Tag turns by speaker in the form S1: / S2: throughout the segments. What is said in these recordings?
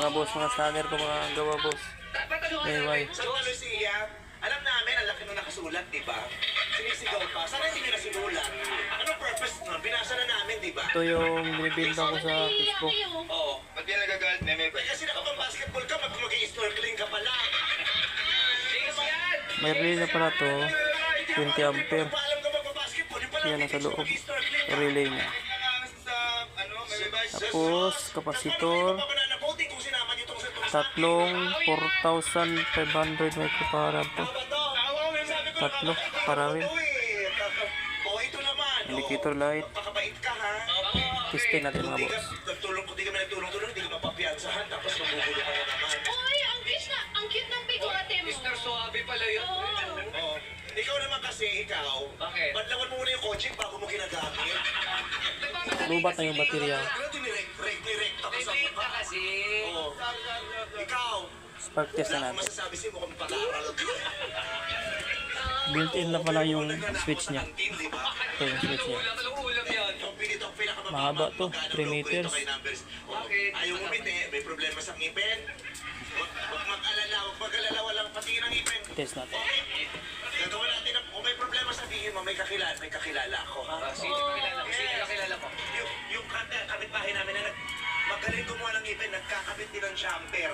S1: mga boss, mga snagger ko mga gawa boss. Anyway.
S2: Sa Lucia, alam namin, ang laki nung nakasulat, di ba? Sinisigaw pa. Sana hindi nyo nasinulat. Anong purpose nun? Binasa na namin, di ba?
S1: Ito yung binibinta ko sa Facebook.
S2: Oo. Ba't yan nagagalit, meme? Kasi nakapang-basketball ka, mag-snorkeling ka pala.
S1: May relay na pala to, 20 ampere. Yan nasa loob. Relay niya. Tapos, kapasitor. Tatlong 4,500 microfarad to. Tatlo, para rin. Indicator light. Testing natin mga boss.
S2: Di kami nagtulong-tulong, hindi ka mapapiansahan, tapos magugulo ka na naman.
S3: Uy, ang cute ng bigote mo.
S4: Mr. Suabe pala yun.
S2: Oo. Ikaw naman kasi, ikaw.
S4: Bakit?
S2: Badlawan mo muna yung kotse bago mo ginagamit.
S1: Lubat na yung baterya.
S2: Ano dinirekta ka sa
S4: May
S2: mukha?
S4: kasi.
S2: Oo. Ikaw.
S1: Spark test
S2: Wala
S1: na
S2: akong
S1: natin.
S2: masasabi sa'yo, mukhang pag-aaral.
S1: Built-in na pala yung switch niya.
S2: Kantin, di ba?
S1: Ito yung switch niya.
S4: Ulam yan.
S2: Yung pinitong pinakamababa.
S1: Mahaba to,
S2: magkano
S1: 3
S2: logo
S1: meters.
S2: ito kay numbers? Oh,
S4: Bakit?
S2: ayaw umiti, may problema sa ngipin. Huwag mag-alala, walang patingin ng ngipin.
S1: Test natin.
S2: Gagawin natin, kung may problema sabihin mo, may kakilala ako, ha?
S4: Sino kakilala ko? Sino kakilala ko?
S2: Yung kapitbahay namin na magaling gumawa ng ngipin, nagkakabit din ng jumper.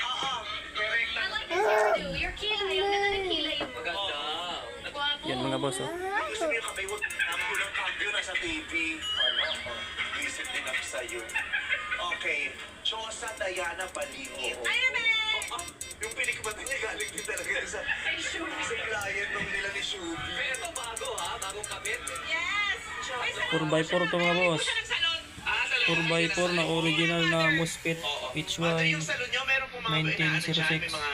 S2: Oo.
S3: I like this hair too. Your kilay. Ang ganda ng kilay mo.
S4: Maganda.
S3: Guwapo.
S1: Yan mga boss oh.
S2: Gusto mo yung kabaywag, namin yung cambio nasa TV. Isip din ako sa'yo. Okay. Chosa Diana Balingit.
S3: Iron Man!
S2: Yung pelikbat niya galing din talaga sa client nung nila ni Shubi.
S4: Pero ito bago ha? Bagong kabit?
S3: Yes!
S1: 4x4 to mga boss.
S3: Salon.
S1: 4x4 na original na MOSFET
S2: Ate,
S1: HY.
S2: yung salon nyo, meron po mga
S1: 1906.
S2: may mga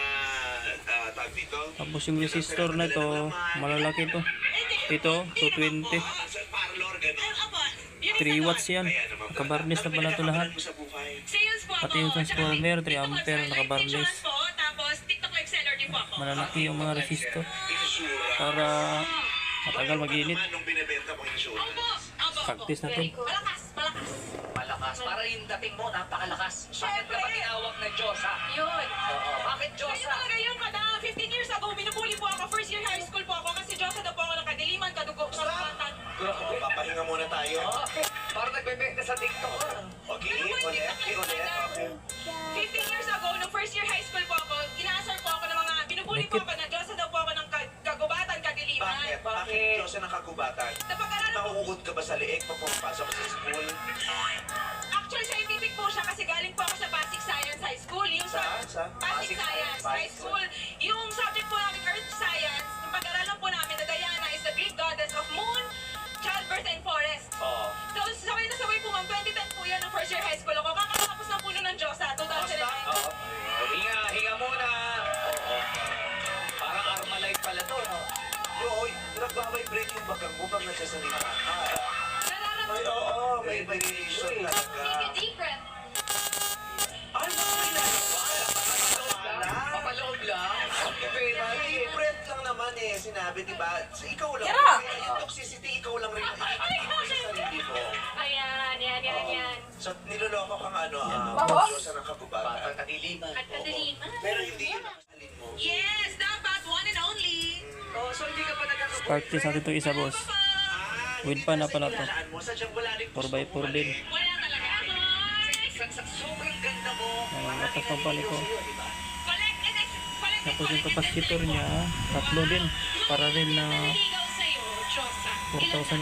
S2: tag dito.
S1: Tapos yung resistor na ito, malalaki to. Ito, 220.
S2: Sa parlor, gano'n.
S1: 3 watts yan. Nakabarnis na pala ito lahat.
S2: Sa buhay.
S3: Sales po
S1: Pati yung transformer, 3 ampere, nakabarnis.
S3: po, tapos TikTok live seller din po ako.
S1: Malalaki yung mga resistor.
S2: Insura.
S1: Para matagal mag-init.
S2: Naman nung binibenta mo insurance.
S1: Practice natin.
S3: Malakas.
S4: Malakas. Para yung dating mo, napakalakas. Bakit ka ba tinawag na Diyos ha?
S3: Yun.
S4: Oo. Bakit Diyos
S3: Ayun
S4: ha?
S3: talaga yun, madam. 15 years ago, binupuli po ako. First year high school po ako kasi Diyos daw po ako ng kadiliman, kadugo, karapatan.
S2: Papahinga muna tayo.
S4: Parang nagbebenta sa TikTok ha?
S2: Okay, ulit. Okay.
S3: 15 years ago, nung first year high school po ako, inaasar po ako ng mga, binupuli po ako na Diyos daw po ako ng kagubatan, kadiliman.
S2: Bakit? Bakit Diyos ang nakagubatan?
S3: Napag-aralan po.
S2: Nahuhugot ka ba sa liig pag pumapasok sa school?
S3: Actually, scientific po siya kasi galing po ako sa Basic Science High School. Yung
S2: Sa?
S3: Basic Science High School. Yung subject po namin, Earth Science, yung pag-aralan po namin na Diana is the Greek goddess of moon, childbirth, and forest.
S2: Oo.
S3: So, sabay na sabay po ma'am, 2010 po yan nung first year high school ako. Kakatapos ng puno ng Diyos sa 2009.
S4: Oo. Hinga muna. Oo. Parang Armalite pala to, no?
S2: Oy, nagbabibrate yung bagang mo pag nagsasalita ka.
S3: Nararamdaman
S2: Ay, oo, may vibration
S3: Take a
S2: talaga.
S3: deep breath.
S2: Ay,
S4: Papaloob lang.
S2: Different lang naman eh, sinabi, di ba? So, ikaw lang.
S3: Tara!
S2: Yung toxicity, ikaw lang rin. Ikaw sa sarili mo.
S3: Ayan, yan.
S2: So, niloloko kang ano, Diyos ang nakagubatan.
S4: Parang kadiliman.
S3: At kadaliman.
S2: Pero hindi yun nakasalin mo.
S3: Yes, dapat one and only.
S4: Oh, so hindi ka pa nagkakabuhay.
S1: Spark test natin ito isa boss. With pa na pala to. 4x4 din.
S3: Wala talaga ako.
S4: Sobrang ganda mo.
S1: Lakas ng pali ko.
S3: Collect and collect.
S1: Tapos yung kapasitor niya, tatlo din. Para rin na
S3: Naliligaw sa'yo, Diyosa.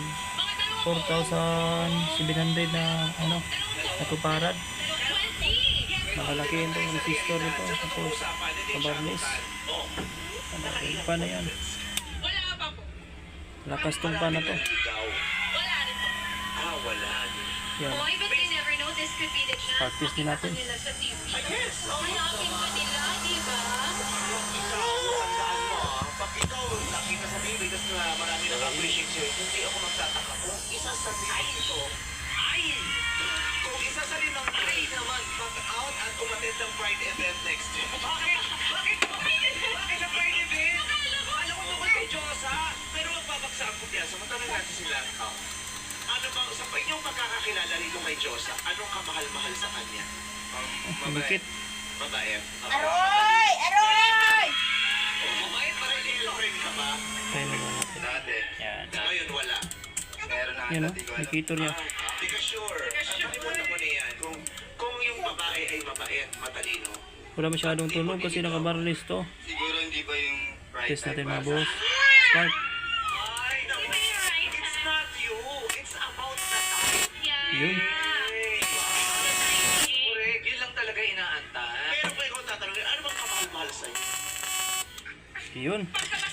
S1: 4,700 na ano, natuparad.
S3: 20.
S1: Malalaki yung resistor nito. Tapos kabarnis. Pa na yan.
S3: Wala pa po.
S1: Lakas tong pa na to.
S3: Wala rin po.
S2: Wala.
S1: Yan.
S3: Boy, but you never know this could be the chance.
S1: Practice din natin.
S3: Nila sa TV. Hanapin pa nila, di ba?
S2: Tandaan mo, pag ikaw nakita sa TV, tapos na marami nag-appreciate sa'yo, hindi ako magtataka kung isa sa ito, ay! Kung isa sa limang ay naman, mag-out at umatid ng Pride event next year. Bakit? Bakit sa Pride event? Alam ko tungkol kay Diyos, ha? Pero magbabagsak ang kumpiyansa, matanong natin sila. Ano ba, sa inyong pagkakakilala rito kay Diyos, anong kamahal-mahal sa Kanya?
S1: Dikit.
S2: Babae.
S3: Aroy! Aroy!
S2: Mabait pa rin girlfriend ka ba?
S1: Tayo na lang natin.
S2: Dati.
S1: Yan.
S2: Ngayon wala. Meron na.
S1: Yan o, nakikita niya.
S2: Hindi ka sure. Nakalimutan mo na yan. Kung yung babae ay mabait, matalino.
S1: Wala masyadong tunog kasi nakabarlis to.
S2: Siguro hindi ba yung right
S1: Test natin
S2: type
S1: mga
S2: ba?
S1: boss. Start.
S2: Ay, naku. It's not you. It's about the type.
S1: Yun.
S4: Correct, yun lang talaga inaantay.
S2: Pero kung ikaw tatanungin, ano bang kamahal-mahal sa'yo?
S1: Yun.
S3: Pagkabata